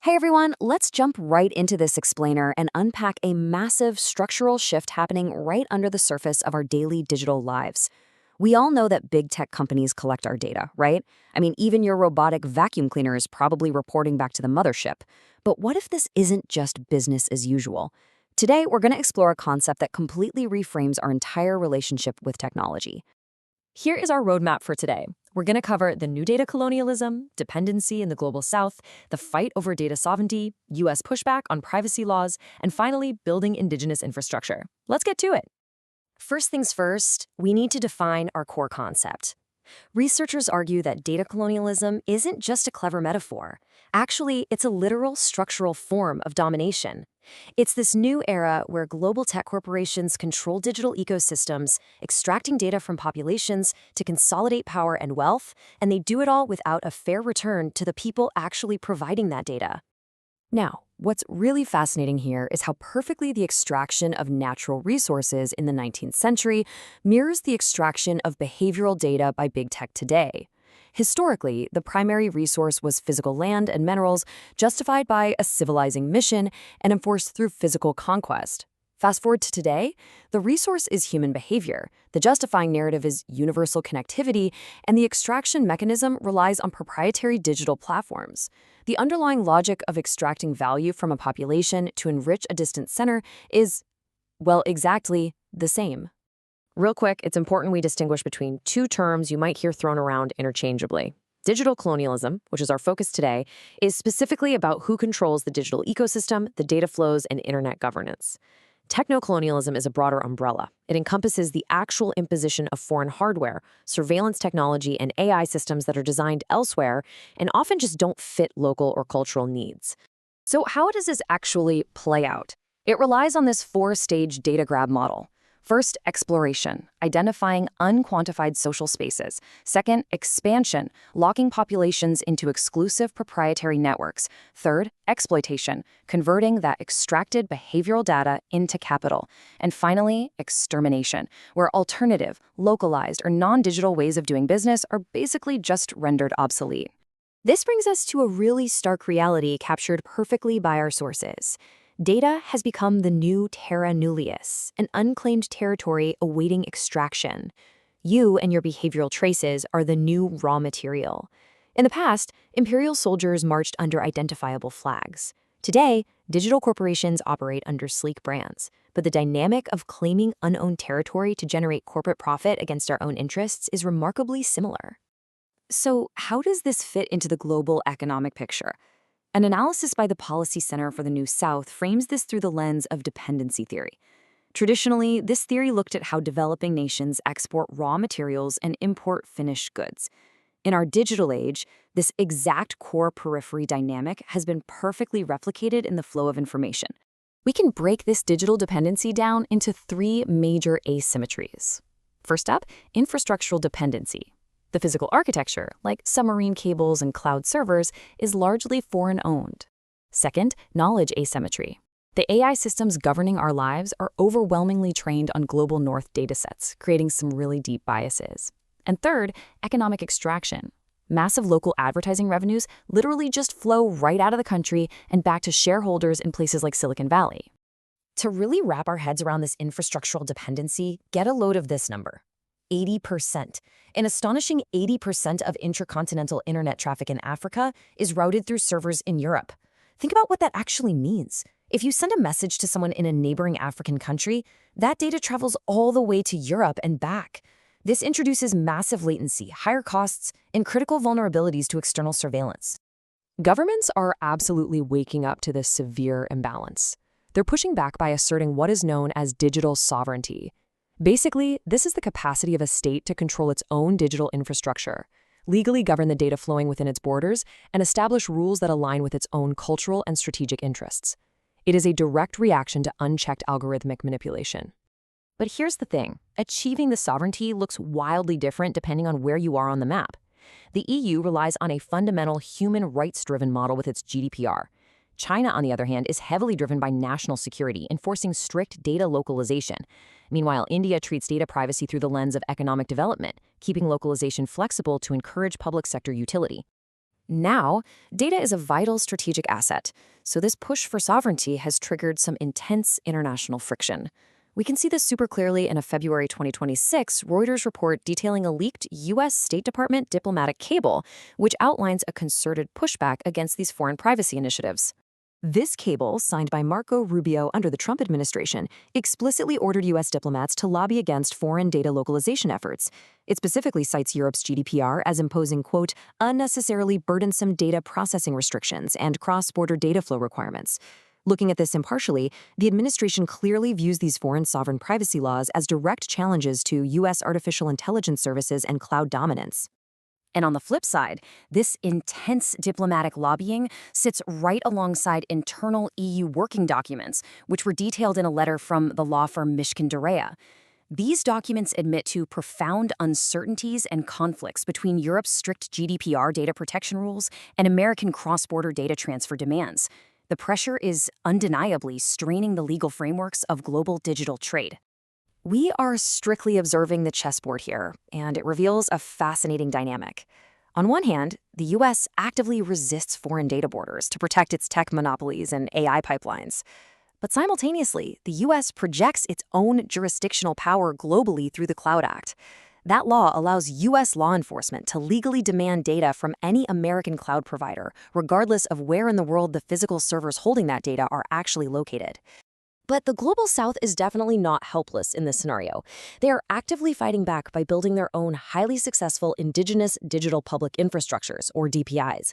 Hey everyone, let's jump right into this explainer and unpack a massive structural shift happening right under the surface of our daily digital lives. We all know that big tech companies collect our data, right? I mean, even your robotic vacuum cleaner is probably reporting back to the mothership. But what if this isn't just business as usual? Today, we're going to explore a concept that completely reframes our entire relationship with technology. Here is our roadmap for today. We're going to cover the new data colonialism, dependency in the global south, the fight over data sovereignty, U.S. pushback on privacy laws, and finally, building indigenous infrastructure. Let's get to it. First things first, we need to define our core concept. Researchers argue that data colonialism isn't just a clever metaphor. Actually, it's a literal structural form of domination. It's this new era where global tech corporations control digital ecosystems, extracting data from populations to consolidate power and wealth, and they do it all without a fair return to the people actually providing that data. Now, what's really fascinating here is how perfectly the extraction of natural resources in the 19th century mirrors the extraction of behavioral data by big tech today. Historically, the primary resource was physical land and minerals, justified by a civilizing mission and enforced through physical conquest. Fast forward to today, the resource is human behavior, the justifying narrative is universal connectivity, and the extraction mechanism relies on proprietary digital platforms. The underlying logic of extracting value from a population to enrich a distant center is, well, exactly the same. Real quick, it's important we distinguish between two terms you might hear thrown around interchangeably. Digital colonialism, which is our focus today, is specifically about who controls the digital ecosystem, the data flows, and internet governance. Techno-colonialism is a broader umbrella. It encompasses the actual imposition of foreign hardware, surveillance technology, and AI systems that are designed elsewhere and often just don't fit local or cultural needs. So how does this actually play out? It relies on this four-stage data grab model. First, exploration, identifying unquantified social spaces. Second, expansion, locking populations into exclusive proprietary networks. Third, exploitation, converting that extracted behavioral data into capital. And finally, extermination, where alternative, localized, or non-digital ways of doing business are basically just rendered obsolete. This brings us to a really stark reality captured perfectly by our sources. Data has become the new terra nullius, an unclaimed territory awaiting extraction. You and your behavioral traces are the new raw material. In the past, imperial soldiers marched under identifiable flags. Today, digital corporations operate under sleek brands, but the dynamic of claiming unowned territory to generate corporate profit against our own interests is remarkably similar. So, how does this fit into the global economic picture? An analysis by the Policy Center for the New South frames this through the lens of dependency theory. Traditionally, this theory looked at how developing nations export raw materials and import finished goods. In our digital age, this exact core periphery dynamic has been perfectly replicated in the flow of information. We can break this digital dependency down into three major asymmetries. First up, infrastructural dependency. The physical architecture, like submarine cables and cloud servers, is largely foreign-owned. Second, knowledge asymmetry. The AI systems governing our lives are overwhelmingly trained on global north datasets, creating some really deep biases. And third, economic extraction. Massive local advertising revenues literally just flow right out of the country and back to shareholders in places like Silicon Valley. To really wrap our heads around this infrastructural dependency, get a load of this number. 80%. An astonishing 80% of intercontinental internet traffic in Africa is routed through servers in Europe. Think about what that actually means. If you send a message to someone in a neighboring African country, that data travels all the way to Europe and back. This introduces massive latency, higher costs, and critical vulnerabilities to external surveillance. Governments are absolutely waking up to this severe imbalance. They're pushing back by asserting what is known as digital sovereignty. Basically, this is the capacity of a state to control its own digital infrastructure, legally govern the data flowing within its borders, and establish rules that align with its own cultural and strategic interests. It is a direct reaction to unchecked algorithmic manipulation. But here's the thing. Achieving the sovereignty looks wildly different depending on where you are on the map. The EU relies on a fundamental human rights-driven model with its GDPR. China, on the other hand, is heavily driven by national security, enforcing strict data localization. Meanwhile, India treats data privacy through the lens of economic development, keeping localization flexible to encourage public sector utility. Now, data is a vital strategic asset, so this push for sovereignty has triggered some intense international friction. We can see this super clearly in a February 2026 Reuters report detailing a leaked U.S. State Department diplomatic cable, which outlines a concerted pushback against these foreign privacy initiatives. This cable, signed by Marco Rubio under the Trump administration, explicitly ordered U.S. diplomats to lobby against foreign data localization efforts. It specifically cites Europe's GDPR as imposing, quote, unnecessarily burdensome data processing restrictions and cross-border data flow requirements. Looking at this impartially, the administration clearly views these foreign sovereign privacy laws as direct challenges to U.S. artificial intelligence services and cloud dominance. And on the flip side, this intense diplomatic lobbying sits right alongside internal EU working documents, which were detailed in a letter from the law firm Mishkin Durea. These documents admit to profound uncertainties and conflicts between Europe's strict GDPR data protection rules and American cross-border data transfer demands. The pressure is undeniably straining the legal frameworks of global digital trade. We are strictly observing the chessboard here, and it reveals a fascinating dynamic. On one hand, the U.S. actively resists foreign data borders to protect its tech monopolies and AI pipelines. But simultaneously, the U.S. projects its own jurisdictional power globally through the Cloud Act. That law allows U.S. law enforcement to legally demand data from any American cloud provider, regardless of where in the world the physical servers holding that data are actually located. But the Global South is definitely not helpless in this scenario. They are actively fighting back by building their own highly successful indigenous digital public infrastructures, or DPIs.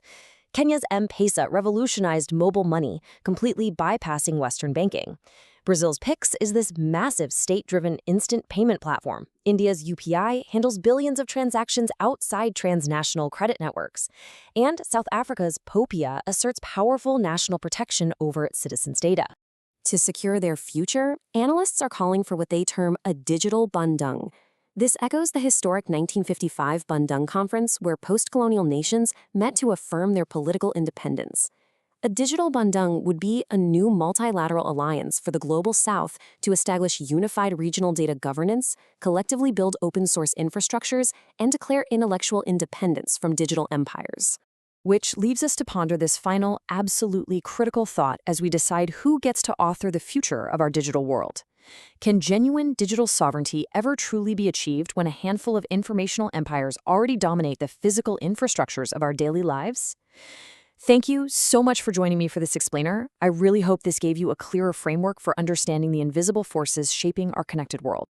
Kenya's M-Pesa revolutionized mobile money, completely bypassing Western banking. Brazil's Pix is this massive state-driven instant payment platform. India's UPI handles billions of transactions outside transnational credit networks. And South Africa's Popia asserts powerful national protection over its citizens' data. To secure their future, analysts are calling for what they term a digital bandung. This echoes the historic 1955 Bandung Conference, where post-colonial nations met to affirm their political independence. A digital bandung would be a new multilateral alliance for the Global South to establish unified regional data governance, collectively build open-source infrastructures, and declare intellectual independence from digital empires. Which leaves us to ponder this final, absolutely critical thought as we decide who gets to author the future of our digital world. Can genuine digital sovereignty ever truly be achieved when a handful of informational empires already dominate the physical infrastructures of our daily lives? Thank you so much for joining me for this explainer. I really hope this gave you a clearer framework for understanding the invisible forces shaping our connected world.